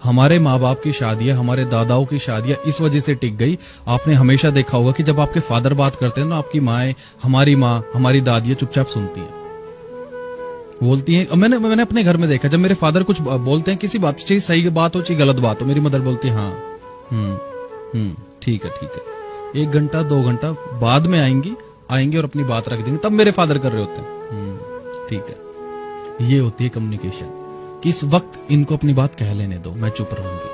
हमारे माँ बाप की शादियां, हमारे दादाओं की शादियां इस वजह से टिक गई। आपने हमेशा देखा होगा कि जब आपके फादर बात करते हैं ना, आपकी माँ, हमारी दादियां चुपचाप सुनती हैं, बोलती हैं। मैंने अपने घर में देखा, जब मेरे फादर कुछ बोलते हैं किसी बात, चाहे सही बात हो चाहे गलत बात हो, मेरी मदर बोलती है हाँ, ठीक है। 1 घंटा 2 घंटा बाद में आएंगे और अपनी बात रख देंगे, तब मेरे फादर कर रहे होते हैं ठीक है। ये होती है कम्युनिकेशन, कि इस वक्त इनको अपनी बात कह लेने दो, मैं चुप रहूंगी।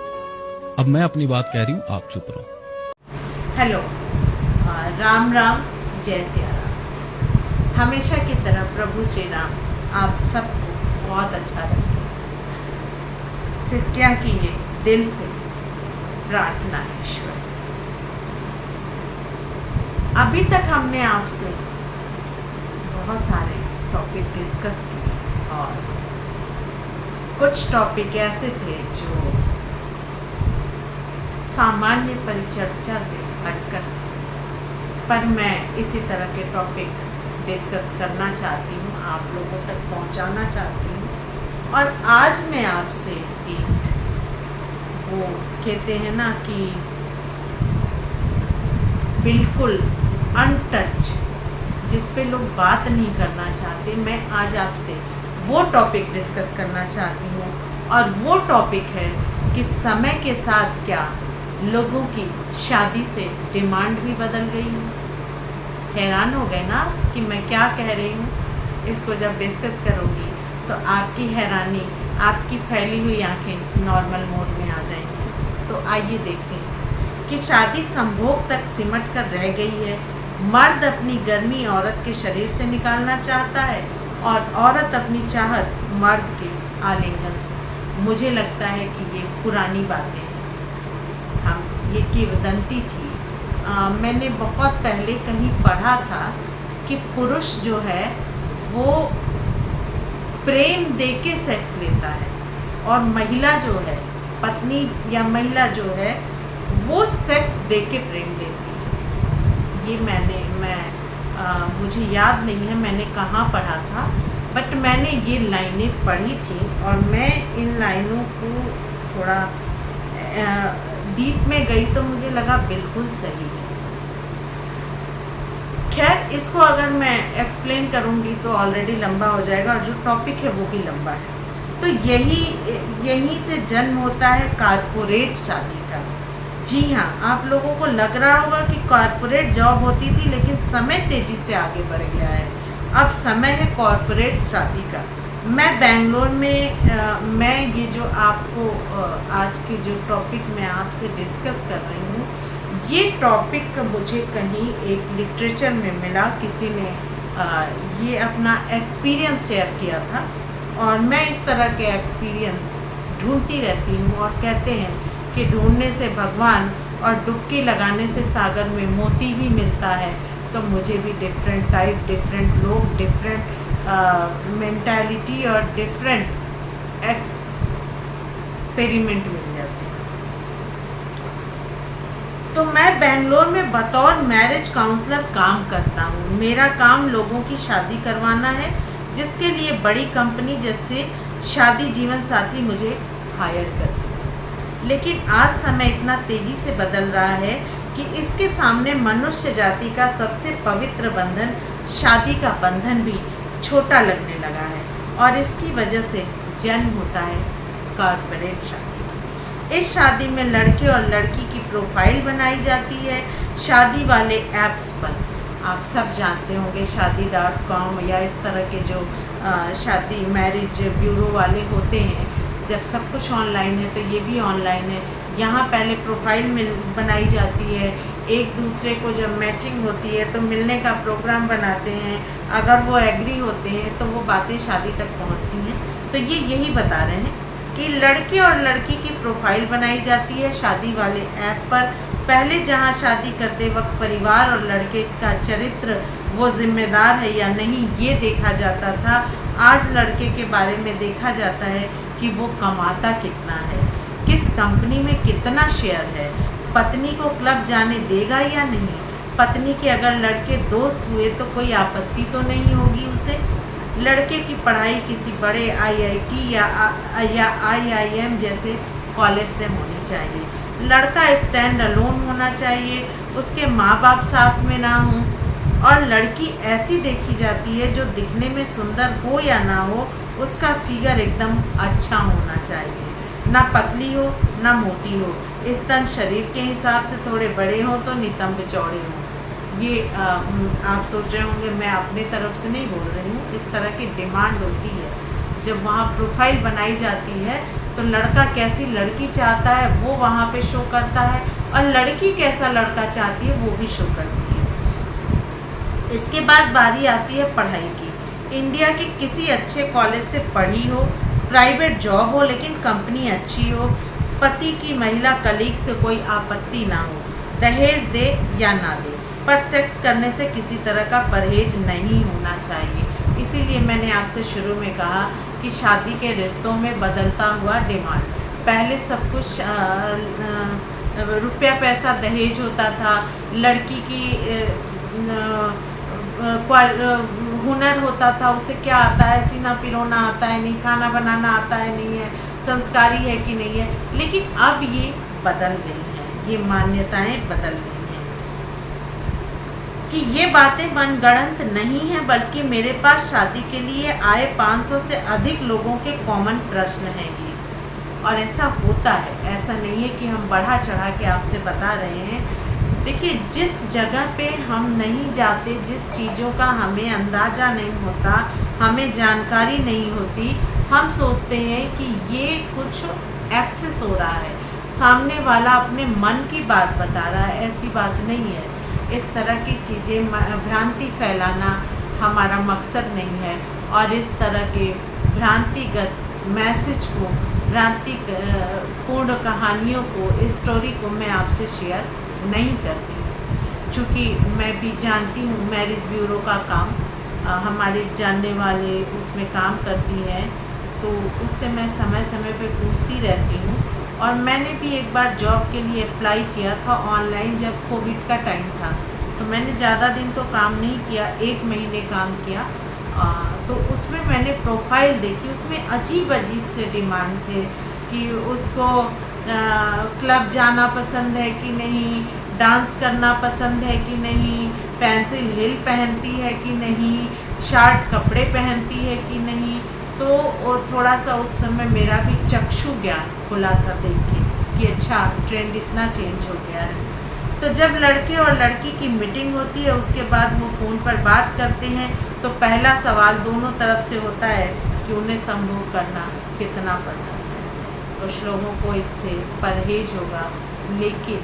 अब मैं अपनी बात कह रही हूँ, आप चुप रहो। हेलो, राम राम, जय सिया राम। हमेशा की तरह प्रभु श्री राम आप सबको बहुत अच्छा रखे। क्या की ये दिल से प्रार्थना है ईश्वर से। अभी तक हमने आपसे बहुत सारे टॉपिक डिस्कस किए और कुछ टॉपिक ऐसे थे जो सामान्य परिचर्चा से हटकर थे, पर मैं इसी तरह के टॉपिक डिस्कस करना चाहती हूँ, आप लोगों तक पहुँचाना चाहती हूँ। और आज मैं आपसे एक, वो कहते हैं ना कि बिल्कुल अनटच, जिस पे लोग बात नहीं करना चाहते, मैं आज आपसे वो टॉपिक डिस्कस करना चाहती हूँ। और वो टॉपिक है कि समय के साथ क्या लोगों की शादी से डिमांड भी बदल गई है। हैरान हो गए ना कि मैं क्या कह रही हूँ। इसको जब डिस्कस करूँगी तो आपकी हैरानी, आपकी फैली हुई आंखें नॉर्मल मोड में आ जाएंगी। तो आइए देखते हैं कि शादी संभोग तक सिमट कर रह गई है। मर्द अपनी गर्मी औरत के शरीर से निकालना चाहता है और औरत अपनी चाहत मर्द के आलिंगन से। मुझे लगता है कि ये पुरानी बातें हैं, ये किंवदंती थी। मैंने बहुत पहले कहीं पढ़ा था कि पुरुष जो है वो प्रेम देके सेक्स लेता है और महिला जो है, पत्नी या महिला जो है, वो सेक्स देके प्रेम लेती है। ये मुझे याद नहीं है मैंने कहाँ पढ़ा था, बट मैंने ये लाइनें पढ़ी थी और मैं इन लाइनों को थोड़ा डीप में गई तो मुझे लगा बिल्कुल सही है। खैर, इसको अगर मैं एक्सप्लेन करूँगी तो ऑलरेडी लंबा हो जाएगा और जो टॉपिक है वो भी लंबा है। तो यहीं से जन्म होता है कॉर्पोरेट शादी का। जी हाँ, आप लोगों को लग रहा होगा कि कॉर्पोरेट जॉब होती थी, लेकिन समय तेज़ी से आगे बढ़ गया है। अब समय है कॉर्पोरेट शादी का। मैं बेंगलोर में मैं ये जो आपको आज के जो टॉपिक मैं आपसे डिस्कस कर रही हूँ, ये टॉपिक मुझे कहीं एक लिटरेचर में मिला, किसी ने ये अपना एक्सपीरियंस शेयर किया था और मैं इस तरह के एक्सपीरियंस ढूंढती रहती हूँ। और कहते हैं कि ढूंढने से भगवान और डुबकी लगाने से सागर में मोती भी मिलता है। तो मुझे भी डिफरेंट टाइप, डिफरेंट लोग, डिफरेंट मेंटालिटी और डिफरेंट एक्सपेरिमेंट मिल जाते हैं। तो मैं बेंगलोर में बतौर मैरिज काउंसलर काम करता हूँ। मेरा काम लोगों की शादी करवाना है, जिसके लिए बड़ी कंपनी जैसे शादी जीवन साथी मुझे हायर करती है। लेकिन आज समय इतना तेज़ी से बदल रहा है कि इसके सामने मनुष्य जाति का सबसे पवित्र बंधन, शादी का बंधन भी छोटा लगने लगा है और इसकी वजह से जन्म होता है कॉर्पोरेट शादी। इस शादी में लड़के और लड़की की प्रोफाइल बनाई जाती है शादी वाले ऐप्स पर। आप सब जानते होंगे शादी.com या इस तरह के जो शादी मैरिज ब्यूरो वाले होते हैं। जब सब कुछ ऑनलाइन है तो ये भी ऑनलाइन है। यहाँ पहले प्रोफाइल बनाई जाती है, एक दूसरे को जब मैचिंग होती है तो मिलने का प्रोग्राम बनाते हैं। अगर वो एग्री होते हैं तो वो बातें शादी तक पहुँचती हैं। तो ये यही बता रहे हैं कि लड़के और लड़की की प्रोफाइल बनाई जाती है शादी वाले ऐप पर। पहले जहाँ शादी करते वक्त परिवार और लड़के का चरित्र, वो जिम्मेदार है या नहीं, ये देखा जाता था। आज लड़के के बारे में देखा जाता है कि वो कमाता कितना है, किस कंपनी में कितना शेयर है, पत्नी को क्लब जाने देगा या नहीं, पत्नी के अगर लड़के दोस्त हुए तो कोई आपत्ति तो नहीं होगी उसे, लड़के की पढ़ाई किसी बड़े IIT या IIM जैसे कॉलेज से होनी चाहिए। लड़का स्टैंड अलोन होना चाहिए, उसके माँ बाप साथ में ना हों, और लड़की ऐसी देखी जाती है जो दिखने में सुंदर हो या ना हो, उसका फिगर एकदम अच्छा होना चाहिए, ना पतली हो ना मोटी हो, स्तन शरीर के हिसाब से थोड़े बड़े हो तो नितंब चौड़े हों। ये आप सोच रहे होंगे मैं अपने तरफ से नहीं बोल रही हूँ, इस तरह की डिमांड होती है। जब वहाँ प्रोफाइल बनाई जाती है तो लड़का कैसी लड़की चाहता है वो वहाँ पे शो करता है, और लड़की कैसा लड़का चाहती है वो भी शो करती है। इसके बाद बारी आती है पढ़ाई की। इंडिया के किसी अच्छे कॉलेज से पढ़ी हो, प्राइवेट जॉब हो लेकिन कंपनी अच्छी हो, पति की महिला कलीग से कोई आपत्ति ना हो, दहेज दे या ना दे, पर सेक्स करने से किसी तरह का परहेज नहीं होना चाहिए। इसीलिए मैंने आपसे शुरू में कहा कि शादी के रिश्तों में बदलता हुआ डिमांड, पहले सब कुछ रुपया पैसा दहेज होता था, लड़की की हुनर होता था, उसे क्या आता है, सीना पिरोना आता है नहीं, खाना बनाना आता है नहीं है, संस्कारी है कि नहीं है। लेकिन अब ये बदल गई हैं, ये मान्यताएं बदल गई हैं कि ये बातें मनगढ़ंत नहीं है, बल्कि मेरे पास शादी के लिए आए 500 से अधिक लोगों के कॉमन प्रश्न हैं ये, और ऐसा होता है, ऐसा नहीं है कि हम बढ़ा चढ़ा के आपसे बता रहे हैं। देखिए, जिस जगह पे हम नहीं जाते, जिस चीज़ों का हमें अंदाज़ा नहीं होता, हमें जानकारी नहीं होती, हम सोचते हैं कि ये कुछ एक्सेस हो रहा है, सामने वाला अपने मन की बात बता रहा है। ऐसी बात नहीं है। इस तरह की चीज़ें, भ्रांति फैलाना हमारा मकसद नहीं है, और इस तरह के भ्रांतिगत मैसेज को, भ्रांति पूर्ण कहानियों को, स्टोरी को मैं आपसे शेयर नहीं करती, क्योंकि मैं भी जानती हूँ मैरिज ब्यूरो का काम, हमारे जानने वाले उसमें काम करती हैं, तो उससे मैं समय समय पे पूछती रहती हूँ। और मैंने भी एक बार जॉब के लिए अप्लाई किया था ऑनलाइन, जब कोविड का टाइम था, तो मैंने ज़्यादा दिन तो काम नहीं किया, 1 महीने काम किया। तो उसमें मैंने प्रोफाइल देखी, उसमें अजीब अजीब से डिमांड थे कि उसको क्लब जाना पसंद है कि नहीं, डांस करना पसंद है कि नहीं, पेंसिल हिल पहनती है कि नहीं, शार्ट कपड़े पहनती है कि नहीं। तो थोड़ा सा उस समय मेरा भी चक्षु ज्ञान खुला था देख के कि अच्छा, ट्रेंड इतना चेंज हो गया है। तो जब लड़के और लड़की की मीटिंग होती है, उसके बाद वो फ़ोन पर बात करते हैं, तो पहला सवाल दोनों तरफ से होता है कि उन्हें संभोग करना कितना पसंद है। कुछ लोगों को इससे परहेज होगा, लेकिन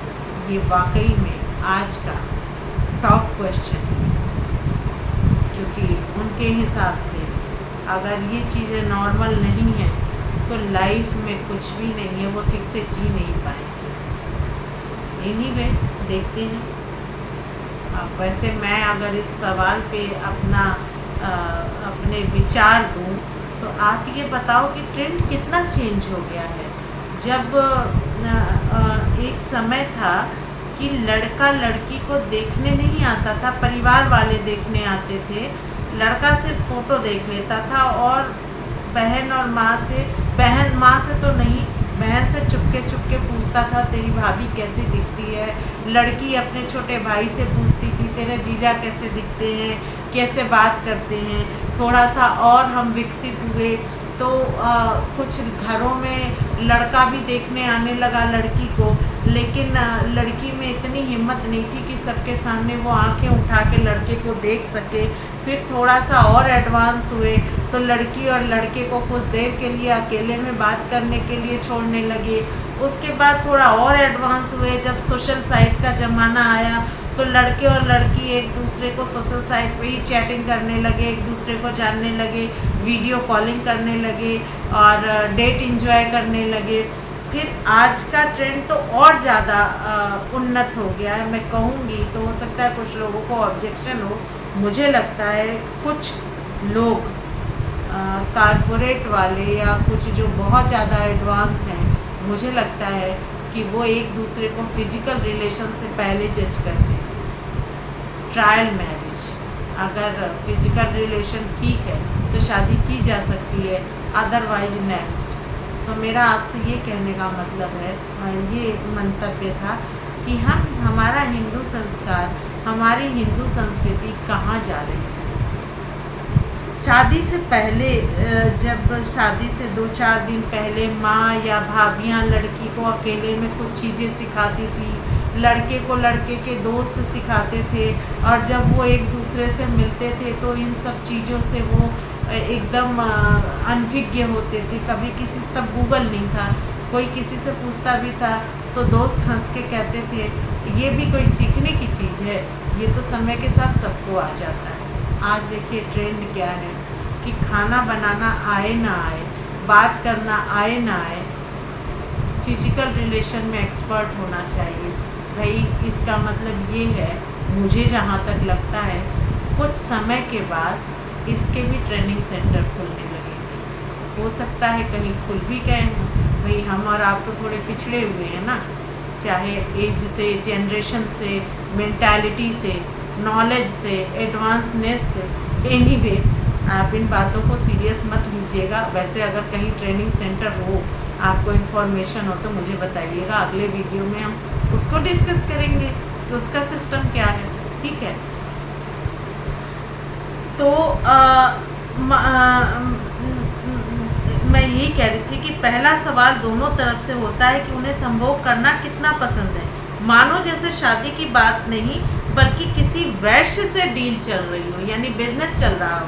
ये वाकई में आज का टॉप क्वेश्चन है, क्योंकि उनके हिसाब से अगर ये चीज़ें नॉर्मल नहीं हैं तो लाइफ में कुछ भी नहीं है, वो ठीक से जी नहीं पाएंगे। एनीवे, देखते हैं। वैसे मैं अगर इस सवाल पे अपने विचार दूं, तो आप ये बताओ कि ट्रेंड कितना चेंज हो गया है। जब एक समय था कि लड़का लड़की को देखने नहीं आता था, परिवार वाले देखने आते थे, लड़का सिर्फ फ़ोटो देख लेता था, और बहन और माँ से, बहन माँ से तो नहीं, बहन से चुपके चुपके पूछता था तेरी भाभी कैसी दिखती है, लड़की अपने छोटे भाई से पूछती थी तेरे जीजा कैसे दिखते हैं, कैसे बात करते हैं। थोड़ा सा और हम विकसित हुए तो कुछ घरों में लड़का भी देखने आने लगा लड़की को, लेकिन लड़की में इतनी हिम्मत नहीं थी कि सबके सामने वो आंखें उठा के लड़के को देख सके। फिर थोड़ा सा और एडवांस हुए तो लड़की और लड़के को कुछ देर के लिए अकेले में बात करने के लिए छोड़ने लगे। उसके बाद थोड़ा और एडवांस हुए, जब सोशल साइट का ज़माना आया तो लड़के और लड़की एक दूसरे को सोशल साइट पे ही चैटिंग करने लगे, एक दूसरे को जानने लगे, वीडियो कॉलिंग करने लगे और डेट एंजॉय करने लगे। फिर आज का ट्रेंड तो और ज़्यादा उन्नत हो गया है, मैं कहूँगी। तो हो सकता है कुछ लोगों को ऑब्जेक्शन हो, मुझे लगता है कुछ लोग कारपोरेट वाले या कुछ जो बहुत ज़्यादा एडवांस हैं, मुझे लगता है कि वो एक दूसरे को फिजिकल रिलेशन से पहले जज करते हैं। ट्रायल मैरिज, अगर फिजिकल रिलेशन ठीक है तो शादी की जा सकती है, अदरवाइज नेक्स्ट। तो मेरा आपसे ये कहने का मतलब है, ये मंतव्य था कि हमारा हिंदू संस्कार, हमारी हिंदू संस्कृति कहाँ जा रही है। शादी से पहले, जब शादी से 2-4 दिन पहले माँ या भाभियाँ लड़की को अकेले में कुछ चीज़ें सिखाती थी, लड़के को लड़के के दोस्त सिखाते थे, और जब वो एक दूसरे से मिलते थे तो इन सब चीज़ों से वो एकदम अनभिज्ञ होते थे। कभी किसी, तब गूगल नहीं था, कोई किसी से पूछता भी था तो दोस्त हंस के कहते थे ये भी कोई सीखने की चीज़ है, ये तो समय के साथ सबको आ जाता है। आज देखिए ट्रेंड क्या है कि खाना बनाना आए ना आए, बात करना आए ना आए, फिजिकल रिलेशन में एक्सपर्ट होना चाहिए। भाई इसका मतलब ये है, मुझे जहाँ तक लगता है कुछ समय के बाद इसके भी ट्रेनिंग सेंटर खुलने लगेंगे। हो सकता है कहीं खुल भी गए हों। भाई हम और आप तो थोड़े पिछड़े हुए हैं ना, चाहे एज से, जनरेशन से, मेंटालिटी से, नॉलेज से, एडवांसनेस से। एनीवे, आप इन बातों को सीरियस मत लीजिएगा। वैसे अगर कहीं ट्रेनिंग सेंटर हो, आपको इन्फॉर्मेशन हो तो मुझे बताइएगा, अगले वीडियो में हम उसको डिस्कस करेंगे तो उसका सिस्टम क्या है। ठीक है, तो मैं यही कह रही थी कि पहला सवाल दोनों तरफ से होता है कि उन्हें संभोग करना कितना पसंद है। मानो जैसे शादी की बात नहीं बल्कि किसी वैश्य से डील चल रही हो, यानी बिजनेस चल रहा हो।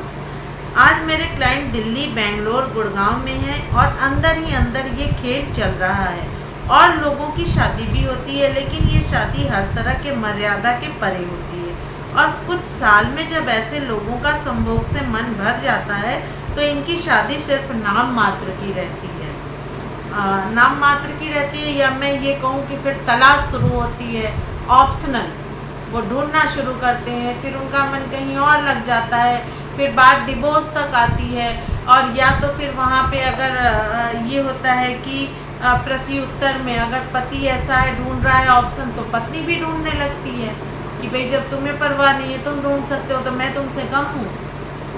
आज मेरे क्लाइंट दिल्ली, बेंगलोर, गुड़गांव में हैं और अंदर ही अंदर ये खेल चल रहा है। और लोगों की शादी भी होती है, लेकिन ये शादी हर तरह के मर्यादा के परे होती है। और कुछ साल में जब ऐसे लोगों का संभोग से मन भर जाता है तो इनकी शादी सिर्फ नाम मात्र की रहती है। नाम मात्र की रहती है, या मैं ये कहूँ कि फिर तलाश शुरू होती है, ऑप्शनल। वो ढूंढना शुरू करते हैं, फिर उनका मन कहीं और लग जाता है, फिर बात डिवोर्स तक आती है। और या तो फिर वहाँ पे अगर ये होता है कि प्रति उत्तर में अगर पति ऐसा है ढूंढ रहा है ऑप्शन, तो पत्नी भी ढूंढने लगती है कि भाई जब तुम्हें परवाह नहीं है, तुम ढूंढ सकते हो, तो मैं तुमसे कम हूँ।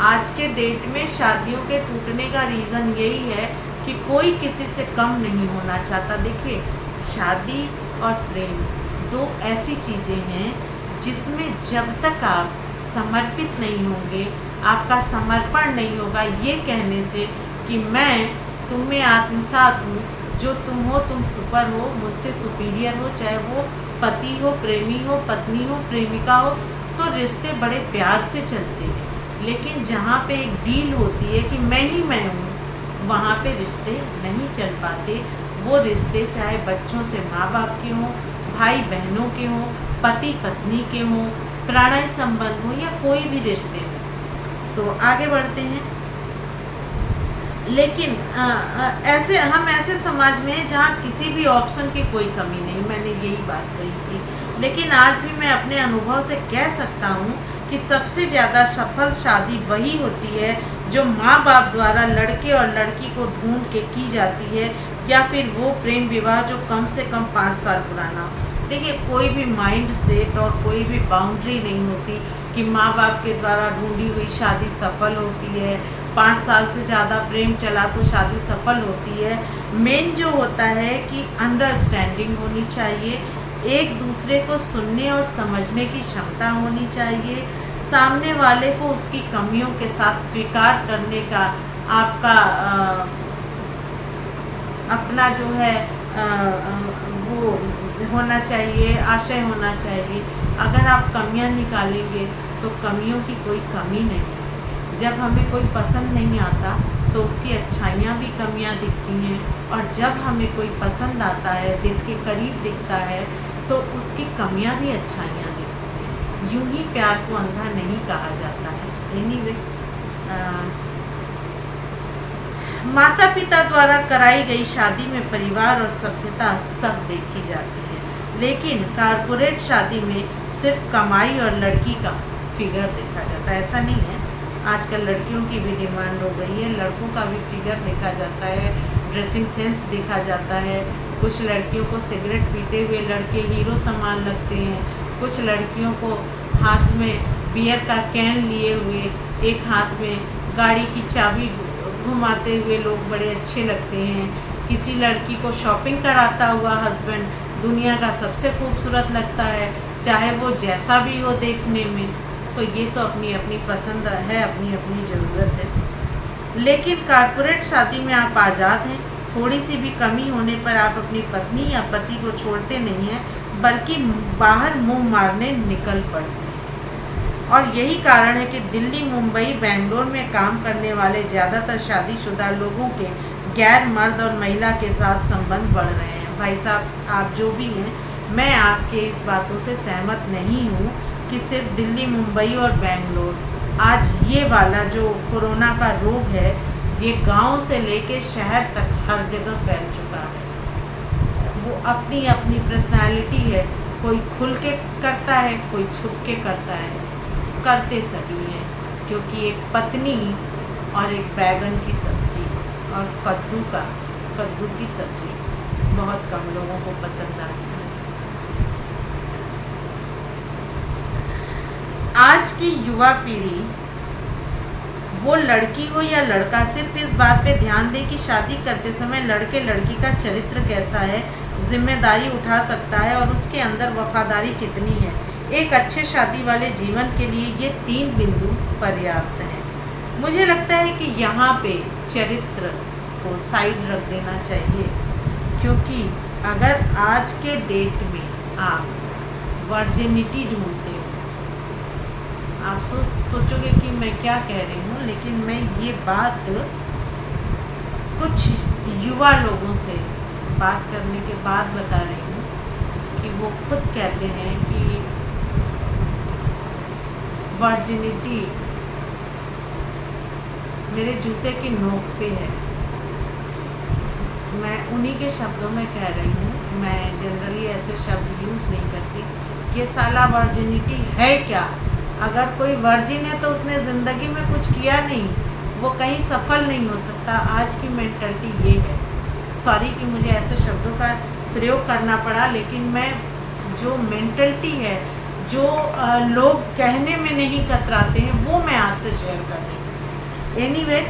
आज के डेट में शादियों के टूटने का रीज़न यही है कि कोई किसी से कम नहीं होना चाहता। देखिए, शादी और प्रेम दो ऐसी चीज़ें हैं जिसमें जब तक आप समर्पित नहीं होंगे, आपका समर्पण नहीं होगा ये कहने से कि मैं तुम में आत्मसात हूँ, जो तुम हो तुम सुपर हो, मुझसे सुपीरियर हो, चाहे वो पति हो, प्रेमी हो, पत्नी हो, प्रेमिका हो, तो रिश्ते बड़े प्यार से चलते हैं। लेकिन जहाँ पे एक डील होती है कि मैं ही मैं हूँ, वहाँ पे रिश्ते नहीं चल पाते। वो रिश्ते चाहे बच्चों से माँ बाप के हों, भाई बहनों के हों, पति पत्नी के हों, प्रणय संबंध हो, या कोई भी रिश्ते हों। तो आगे बढ़ते हैं। लेकिन हम ऐसे समाज में हैं जहाँ किसी भी ऑप्शन की कोई कमी नहीं, मैंने यही बात कही थी। लेकिन आज भी मैं अपने अनुभव से कह सकता हूँ कि सबसे ज़्यादा सफल शादी वही होती है जो माँ बाप द्वारा लड़के और लड़की को ढूंढ के की जाती है, या फिर वो प्रेम विवाह जो कम से कम 5 साल पुराना हो। देखिए, कोई भी माइंड सेट और कोई भी बाउंड्री नहीं होती कि माँ बाप के द्वारा ढूंढी हुई शादी सफल होती है, 5 साल से ज़्यादा प्रेम चला तो शादी सफल होती है। मेन जो होता है कि अंडरस्टैंडिंग होनी चाहिए, एक दूसरे को सुनने और समझने की क्षमता होनी चाहिए, सामने वाले को उसकी कमियों के साथ स्वीकार करने का आपका अपना जो है वो होना चाहिए, आशय होना चाहिए। अगर आप कमियां निकालेंगे तो कमियों की कोई कमी नहीं। जब हमें कोई पसंद नहीं आता तो उसकी अच्छाइयाँ भी कमियां दिखती हैं, और जब हमें कोई पसंद आता है, दिल के करीब दिखता है, तो उसकी कमियां भी अच्छाइयाँ दिखती हैं। यूं ही प्यार को अंधा नहीं कहा जाता है। एनीवे, माता पिता द्वारा कराई गई शादी में परिवार और सभ्यता सब देखी जाती है, लेकिन कारपोरेट शादी में सिर्फ कमाई और लड़की का फिगर देखा जाता है। ऐसा नहीं है, आजकल लड़कियों की भी डिमांड हो गई है, लड़कों का भी फिगर देखा जाता है, ड्रेसिंग सेंस देखा जाता है। कुछ लड़कियों को सिगरेट पीते हुए लड़के हीरो समान लगते हैं, कुछ लड़कियों को हाथ में बियर का कैन लिए हुए, एक हाथ में गाड़ी की चाबी घुमाते हुए लोग बड़े अच्छे लगते हैं। किसी लड़की को शॉपिंग कराता हुआ हस्बैंड दुनिया का सबसे खूबसूरत लगता है, चाहे वो जैसा भी हो देखने में। तो ये तो अपनी अपनी पसंद है, अपनी अपनी ज़रूरत है। लेकिन कारपोरेट शादी में आप आज़ाद हैं। थोड़ी सी भी कमी होने पर आप अपनी पत्नी या पति को छोड़ते नहीं हैं, बल्कि बाहर मुंह मारने निकल पड़ते हैं। और यही कारण है कि दिल्ली, मुंबई, बेंगलोर में काम करने वाले ज़्यादातर शादीशुदा लोगों के गैर मर्द और महिला के साथ संबंध बढ़ रहे हैं। भाई साहब, आप जो भी हैं, मैं आपके इस बातों से सहमत नहीं हूँ कि सिर्फ दिल्ली, मुंबई और बेंगलोर, आज ये वाला जो कोरोना का रोग है, ये गांव से लेके शहर तक हर जगह फैल चुका है। वो अपनी अपनी पर्सनालिटी है, कोई खुल के करता है, कोई छुप के करता है, करते सभी हैं। क्योंकि एक पत्नी और एक बैगन की सब्जी और कद्दू की सब्जी बहुत कम लोगों को पसंद आती है। आज की युवा पीढ़ी, वो लड़की हो या लड़का, सिर्फ इस बात पे ध्यान दे कि शादी करते समय लड़के लड़की का चरित्र कैसा है, जिम्मेदारी उठा सकता है और उसके अंदर वफादारी कितनी है। एक अच्छे शादी वाले जीवन के लिए ये 3 बिंदु पर्याप्त हैं। मुझे लगता है कि यहाँ पे चरित्र को साइड रख देना चाहिए, क्योंकि अगर आज के डेट में आप वर्जिनिटी ढूंढते हो, आप सोचोगे कि मैं क्या कह रही हूँ, लेकिन मैं ये बात कुछ युवा लोगों से बात करने के बाद बता रही हूँ कि वो खुद कहते हैं कि वर्जिनिटी मेरे जूते की नोक पे है। मैं उन्हीं के शब्दों में कह रही हूँ, मैं जनरली ऐसे शब्द यूज़ नहीं करती। ये साला वर्जिनिटी है क्या? अगर कोई वर्जिन है तो उसने ज़िंदगी में कुछ किया नहीं, वो कहीं सफल नहीं हो सकता। आज की मेंटलिटी ये है। सॉरी कि मुझे ऐसे शब्दों का प्रयोग करना पड़ा, लेकिन मैं जो मेंटलिटी है, जो लोग कहने में नहीं कतराते हैं, वो मैं आपसे शेयर कर रही हूँ। एनीवे,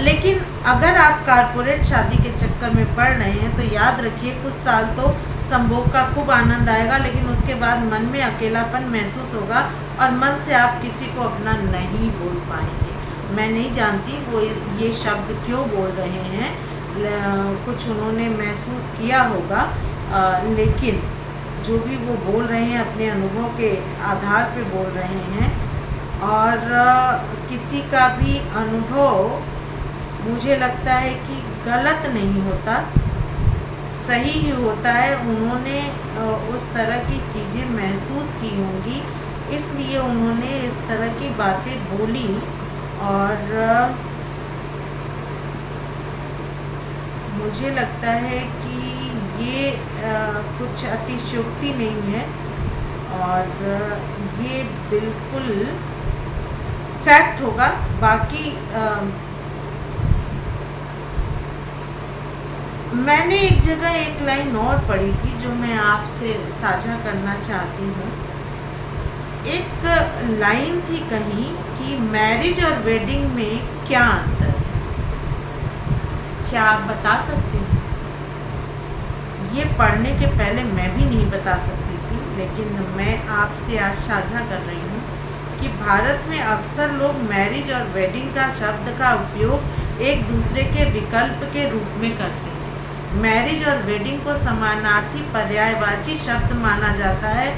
लेकिन अगर आप कारपोरेट शादी के चक्कर में पड़ रहे हैं तो याद रखिए, कुछ साल तो संभोग का खूब आनंद आएगा, लेकिन उसके बाद मन में अकेलापन महसूस होगा और मन से आप किसी को अपना नहीं बोल पाएंगे। मैं नहीं जानती वो ये शब्द क्यों बोल रहे हैं, कुछ उन्होंने महसूस किया होगा, लेकिन जो भी वो बोल रहे हैं अपने अनुभव के आधार पे बोल रहे हैं। और किसी का भी अनुभव मुझे लगता है कि गलत नहीं होता, सही ही होता है। उन्होंने उस तरह की चीज़ें महसूस की होंगी, इसलिए उन्होंने इस तरह की बातें बोली। और मुझे लगता है कि ये कुछ अतिशयोक्ति नहीं है और ये बिल्कुल फैक्ट होगा। बाकी मैंने एक जगह एक लाइन और पढ़ी थी जो मैं आपसे साझा करना चाहती हूँ। एक लाइन थी कहीं कि मैरिज और वेडिंग में क्या अंतर है, क्या आप बता सकते हैं? ये पढ़ने के पहले मैं भी नहीं बता सकती थी, लेकिन मैं आपसे आज साझा कर रही हूँ कि भारत में अक्सर लोग मैरिज और वेडिंग का शब्द का उपयोग एक दूसरे के विकल्प के रूप में करते हैं। मैरिज और वेडिंग को समानार्थी पर्यायवाची शब्द माना जाता है,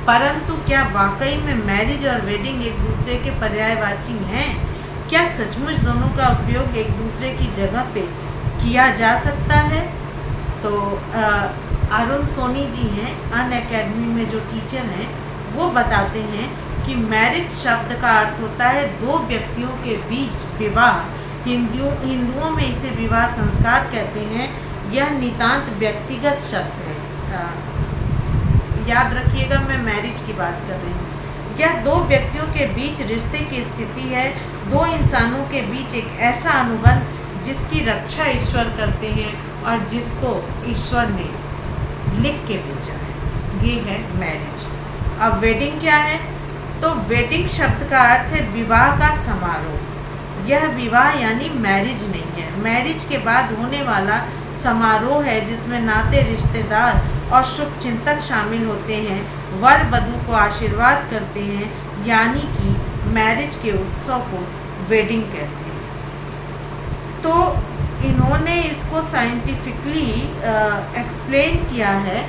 परंतु क्या वाकई में मैरिज और वेडिंग एक दूसरे के पर्यायवाची हैं? क्या सचमुच दोनों का उपयोग एक दूसरे की जगह पे किया जा सकता है? तो अरुण सोनी जी हैं, अनअकैडमी में जो टीचर हैं, वो बताते हैं कि मैरिज शब्द का अर्थ होता है 2 व्यक्तियों के बीच विवाह। हिंदुओं में इसे विवाह संस्कार कहते हैं। यह नितांत व्यक्तिगत शब्द है। याद रखिएगा, मैं मैरिज की बात कर रही हूँ। यह 2 व्यक्तियों के बीच रिश्ते की स्थिति है, 2 इंसानों के बीच एक ऐसा अनुबंध जिसकी रक्षा ईश्वर करते हैं और जिसको ईश्वर ने लिख के भेजा है। ये है मैरिज। अब वेडिंग क्या है? तो वेडिंग शब्द का अर्थ है विवाह का समारोह। यह विवाह यानी मैरिज नहीं है। मैरिज के बाद होने वाला समारोह है जिसमें नाते रिश्तेदार और शुभचिंतक शामिल होते हैं, वर वधू को आशीर्वाद करते हैं, यानी कि मैरिज के उत्सव को वेडिंग कहते हैं। तो इन्होंने इसको साइंटिफिकली एक्सप्लेन किया है,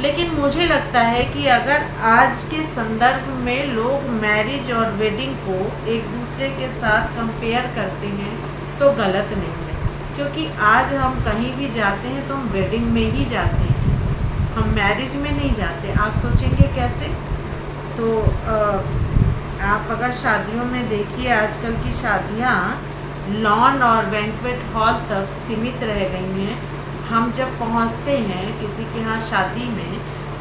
लेकिन मुझे लगता है कि अगर आज के संदर्भ में लोग मैरिज और वेडिंग को एक दूसरे के साथ कंपेयर करते हैं तो गलत नहीं है, क्योंकि आज हम कहीं भी जाते हैं तो हम वेडिंग में ही जाते हैं, हम मैरिज में नहीं जाते। आप सोचेंगे कैसे? तो आप अगर शादियों में देखिए, आजकल की शादियाँ लॉन और बैंक्वेट हॉल तक सीमित रह गई हैं। हम जब पहुंचते हैं किसी के यहाँ शादी में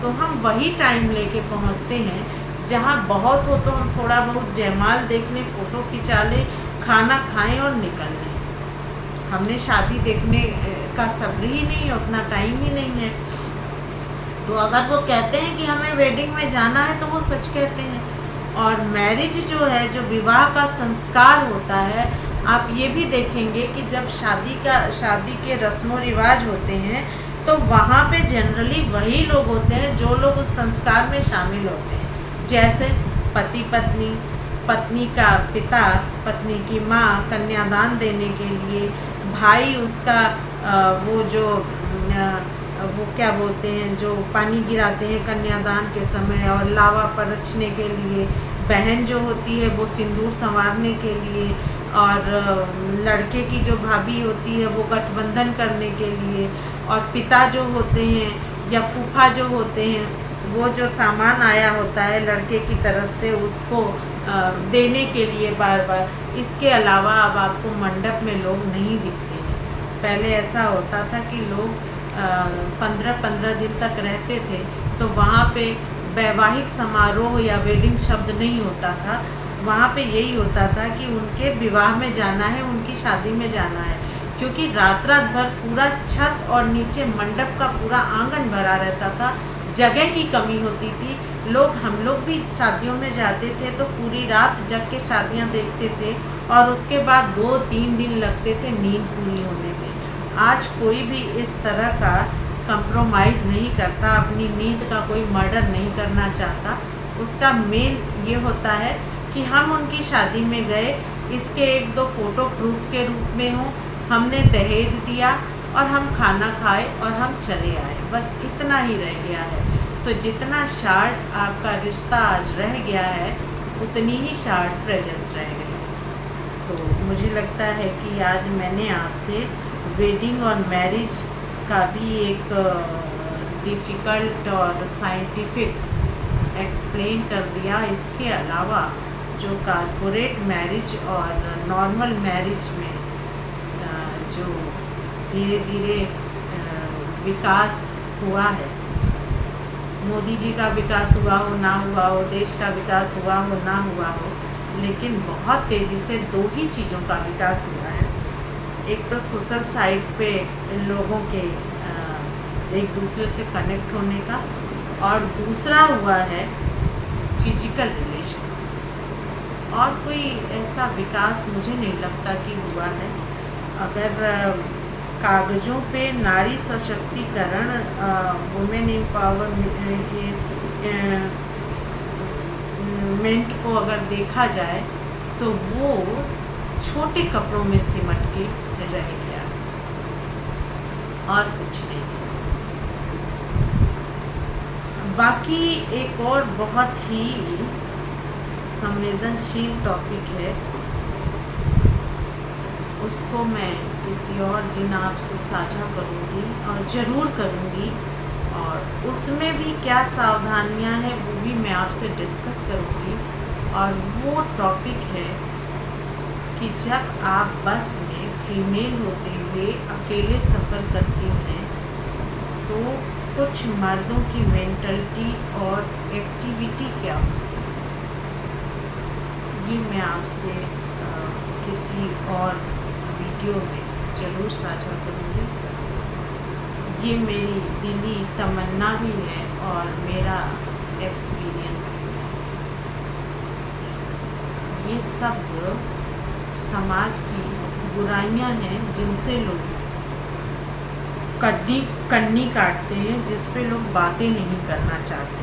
तो हम वही टाइम लेके पहुंचते हैं, जहाँ बहुत हो तो हम थोड़ा बहुत जयमाल देख लें, फ़ोटो खिंचा लें, खाना खाएं और निकल लें। हमने शादी देखने का सब्र ही नहीं है, उतना टाइम ही नहीं है। तो अगर वो कहते हैं कि हमें वेडिंग में जाना है तो वो सच कहते हैं। और मैरिज जो है, जो विवाह का संस्कार होता है, आप ये भी देखेंगे कि जब शादी के रस्मों रिवाज होते हैं तो वहाँ पे जनरली वही लोग होते हैं जो लोग उस संस्कार में शामिल होते हैं। जैसे पति पत्नी, पत्नी का पिता पत्नी की माँ कन्यादान देने के लिए, भाई उसका वो क्या बोलते हैं, जो पानी गिराते हैं कन्यादान के समय और लावा परछने के लिए, बहन जो होती है वो सिंदूर संवारने के लिए, और लड़के की जो भाभी होती है वो गठबंधन करने के लिए, और पिता जो होते हैं या फूफा जो होते हैं वो जो सामान आया होता है लड़के की तरफ से उसको देने के लिए बार बार। इसके अलावा अब आपको मंडप में लोग नहीं दिखते हैं। पहले ऐसा होता था कि लोग 15-15 दिन तक रहते थे, तो वहाँ पे वैवाहिक समारोह या वेडिंग शब्द नहीं होता था। वहाँ पे यही होता था कि उनके विवाह में जाना है, उनकी शादी में जाना है, क्योंकि रात रात भर पूरा छत और नीचे मंडप का पूरा आंगन भरा रहता था, जगह की कमी होती थी। हम लोग भी शादियों में जाते थे तो पूरी रात जग के शादियाँ देखते थे और उसके बाद 2-3 दिन लगते थे नींद पूरी होने में। आज कोई भी इस तरह का कंप्रोमाइज़ नहीं करता, अपनी नींद का कोई मर्डर नहीं करना चाहता। उसका मेन ये होता है कि हम उनकी शादी में गए, इसके 1-2 फ़ोटो प्रूफ के रूप में हो, हमने दहेज दिया और हम खाना खाए और हम चले आए, बस इतना ही रह गया है। तो जितना शार्ट आपका रिश्ता आज रह गया है उतनी ही शार्ट प्रेजेंस रह गई। तो मुझे लगता है कि आज मैंने आपसे वेडिंग और मैरिज का भी एक डिफ़िकल्ट और साइंटिफिक एक्सप्लेन कर दिया। इसके अलावा जो कारपोरेट मैरिज और नॉर्मल मैरिज में जो धीरे धीरे विकास हुआ है, मोदी जी का विकास हुआ हो ना हुआ हो, देश का विकास हुआ हो ना हुआ हो, लेकिन बहुत तेज़ी से 2 ही चीज़ों का विकास हुआ है। एक तो सोशल साइट पे लोगों के एक दूसरे से कनेक्ट होने का, और दूसरा हुआ है फिजिकल रिलेशन। और कोई ऐसा विकास मुझे नहीं लगता कि हुआ है। अगर कागज़ों पे नारी सशक्तिकरण, वुमेन एम्पावरमेंट को अगर देखा जाए तो वो छोटे कपड़ों में सिमट के रह गया और कुछ नहीं। बाकी एक और बहुत ही संवेदनशील टॉपिक है, उसको मैं किसी और दिन आपसे साझा करूँगी और ज़रूर करूँगी, और उसमें भी क्या सावधानियां हैं वो भी मैं आपसे डिस्कस करूँगी। और वो टॉपिक है कि जब आप बस में फीमेल होते हुए अकेले सफ़र करती हैं तो कुछ मर्दों की मेंटलिटी और एक्टिविटी क्या होती है, ये मैं आपसे किसी और वीडियो में ज़रूर साझा करूँगी। ये मेरी दिली तमन्ना भी है और मेरा एक्सपीरियंस भी है। ये सब समाज की बुराइयां हैं जिनसे लोग कन्नी काटते हैं, जिस पे लोग बातें नहीं करना चाहते।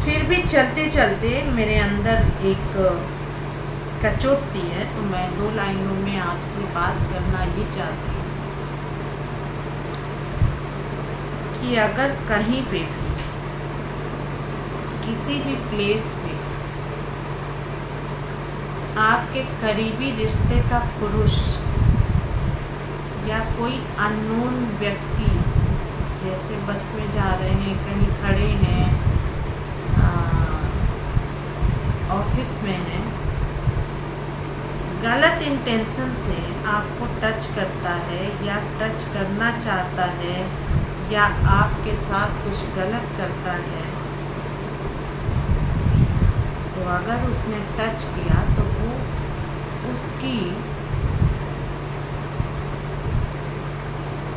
फिर भी चलते चलते मेरे अंदर एक कचोट सी है, तो मैं 2 लाइनों में आपसे बात करना ये चाहती हूँ कि अगर कहीं पे भी किसी भी प्लेस पे आपके करीबी रिश्ते का पुरुष या कोई अननोन व्यक्ति, जैसे बस में जा रहे हैं, कहीं खड़े हैं, ऑफिस में हैं, गलत इंटेंशन से आपको टच करता है या टच करना चाहता है या आपके साथ कुछ गलत करता है, तो अगर उसने टच किया तो वो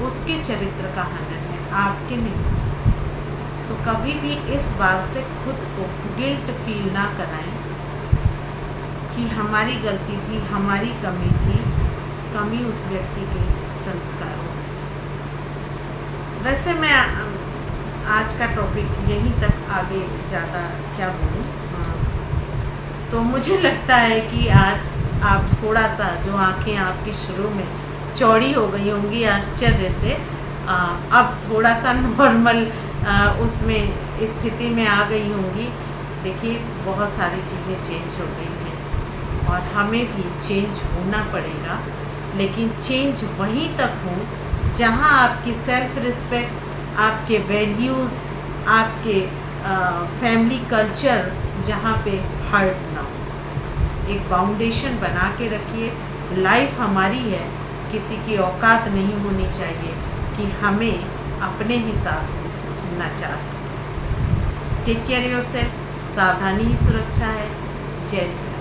उसके चरित्र का हनन है, आपके नहीं। तो कभी भी इस बात से खुद को गिल्ट फील ना कराएं कि हमारी गलती थी, हमारी कमी थी, कमी उस व्यक्ति के संस्कारों में। वैसे मैं आज का टॉपिक यहीं तक, आगे ज़्यादा क्या बोलूँ। तो मुझे लगता है कि आज आप थोड़ा सा, जो आंखें आपकी शुरू में चौड़ी हो गई होंगी आश्चर्य से, अब थोड़ा सा नॉर्मल उसमें स्थिति में आ गई होंगी। देखिए, बहुत सारी चीज़ें चेंज हो गई हैं और हमें भी चेंज होना पड़ेगा, लेकिन चेंज वहीं तक हो जहां आपकी सेल्फ रिस्पेक्ट, आपके वैल्यूज़, आपके फैमिली कल्चर जहां पे हर्ट ना हो। एक बाउंडेशन बना के रखिए। लाइफ हमारी है, किसी की औकात नहीं होनी चाहिए कि हमें अपने हिसाब से नचा सके। Take care yourself. सावधानी ही सुरक्षा है। जय श्री राम।